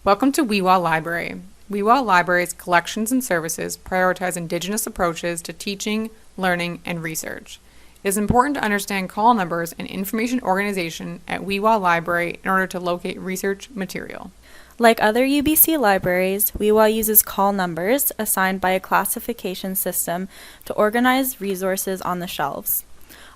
Welcome to Xwi7xwa Library. Xwi7xwa Library's collections and services prioritize Indigenous approaches to teaching, learning, and research. It is important to understand call numbers and information organization at Xwi7xwa Library in order to locate research material. Like other UBC libraries, Xwi7xwa uses call numbers assigned by a classification system to organize resources on the shelves.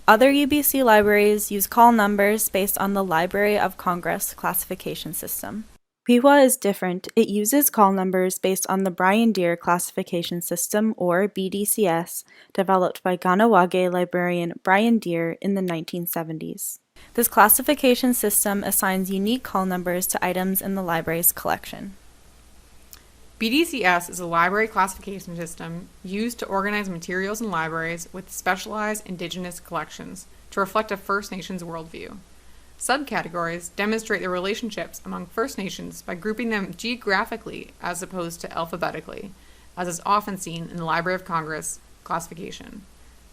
Other UBC libraries use call numbers based on the Library of Congress classification system. Xwi7xwa is different. It uses call numbers based on the Brian Deer classification system, or BDCS, developed by Kahnawake librarian Brian Deer in the 1970s. This classification system assigns unique call numbers to items in the library's collection. BDCS is a library classification system used to organize materials in libraries with specialized Indigenous collections to reflect a First Nations worldview. Subcategories demonstrate the relationships among First Nations by grouping them geographically as opposed to alphabetically, as is often seen in the Library of Congress classification.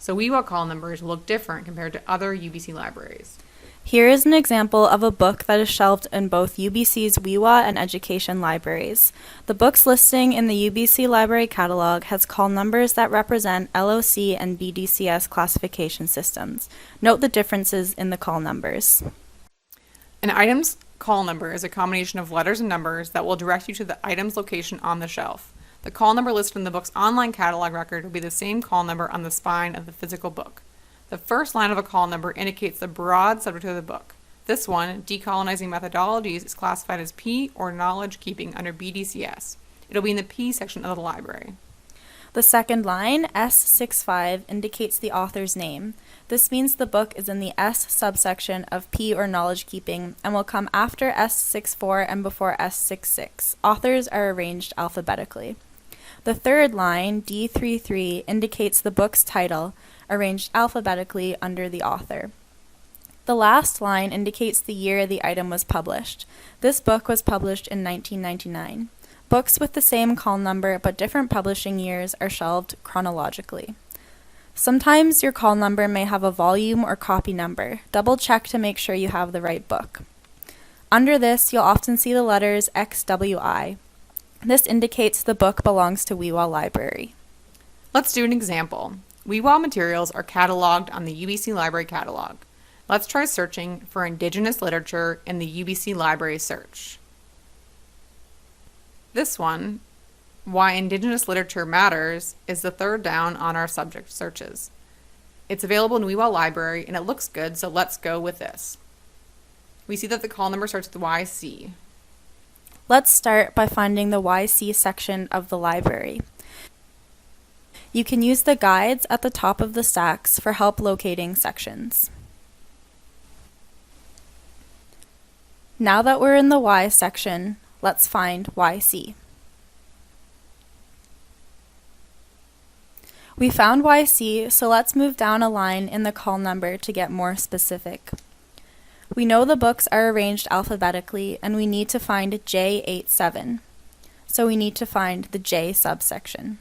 So Xwi7xwa call numbers look different compared to other UBC libraries. Here is an example of a book that is shelved in both UBC's Xwi7xwa and Education libraries. The book's listing in the UBC Library Catalog has call numbers that represent LOC and BDCS classification systems. Note the differences in the call numbers. An item's call number is a combination of letters and numbers that will direct you to the item's location on the shelf. The call number listed in the book's online catalog record will be the same call number on the spine of the physical book. The first line of a call number indicates the broad subject of the book. This one, Decolonizing Methodologies, is classified as P or Knowledge Keeping under BDCS. It'll be in the P section of the library. The second line, S65, indicates the author's name. This means the book is in the S subsection of P or Knowledge Keeping and will come after S64 and before S66. Authors are arranged alphabetically. The third line, D33, indicates the book's title, arranged alphabetically under the author. The last line indicates the year the item was published. This book was published in 1999. Books with the same call number but different publishing years are shelved chronologically. Sometimes your call number may have a volume or copy number. Double check to make sure you have the right book. Under this, you'll often see the letters XWI. This indicates the book belongs to Xwi7xwa Library. Let's do an example. Xwi7xwa materials are cataloged on the UBC Library Catalog. Let's try searching for Indigenous literature in the UBC Library search. This one, Why Indigenous Literature Matters, is the third down on our subject searches. It's available in Xwi7xwa Library and it looks good, so let's go with this. We see that the call number starts with YC. Let's start by finding the YC section of the library. You can use the guides at the top of the stacks for help locating sections. Now that we're in the Y section, let's find YC. We found YC, so let's move down a line in the call number to get more specific. We know the books are arranged alphabetically and we need to find J87, so we need to find the J subsection.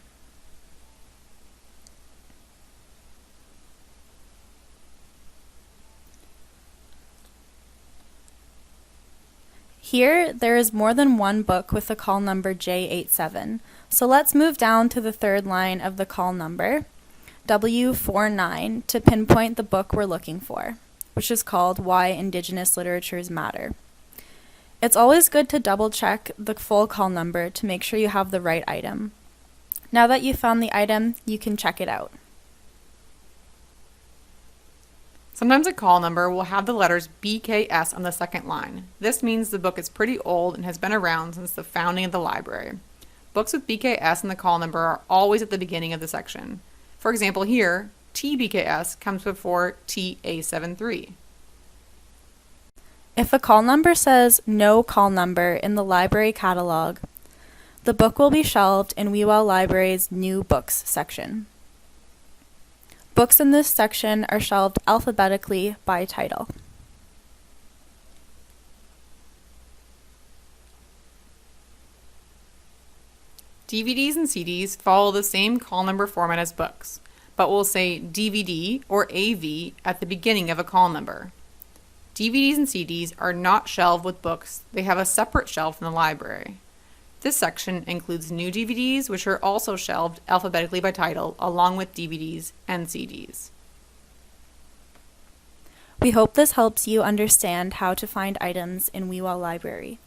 Here, there is more than one book with the call number J87, so let's move down to the third line of the call number, W49, to pinpoint the book we're looking for, which is called Why Indigenous Literatures Matter. It's always good to double check the full call number to make sure you have the right item. Now that you've found the item, you can check it out. Sometimes a call number will have the letters BKS on the second line. This means the book is pretty old and has been around since the founding of the library. Books with BKS in the call number are always at the beginning of the section. For example, here, TBKS comes before TA73. If a call number says no call number in the library catalog, the book will be shelved in Xwi7xwa Library's New Books section. Books in this section are shelved alphabetically by title. DVDs and CDs follow the same call number format as books, but will say DVD or AV at the beginning of a call number. DVDs and CDs are not shelved with books. They have a separate shelf in the library. This section includes new DVDs, which are also shelved alphabetically by title, along with DVDs and CDs. We hope this helps you understand how to find items in Xwi7xwa Library.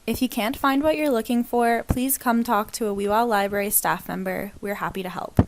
If you can't find what you're looking for, please come talk to a Xwi7xwa Library staff member. We're happy to help.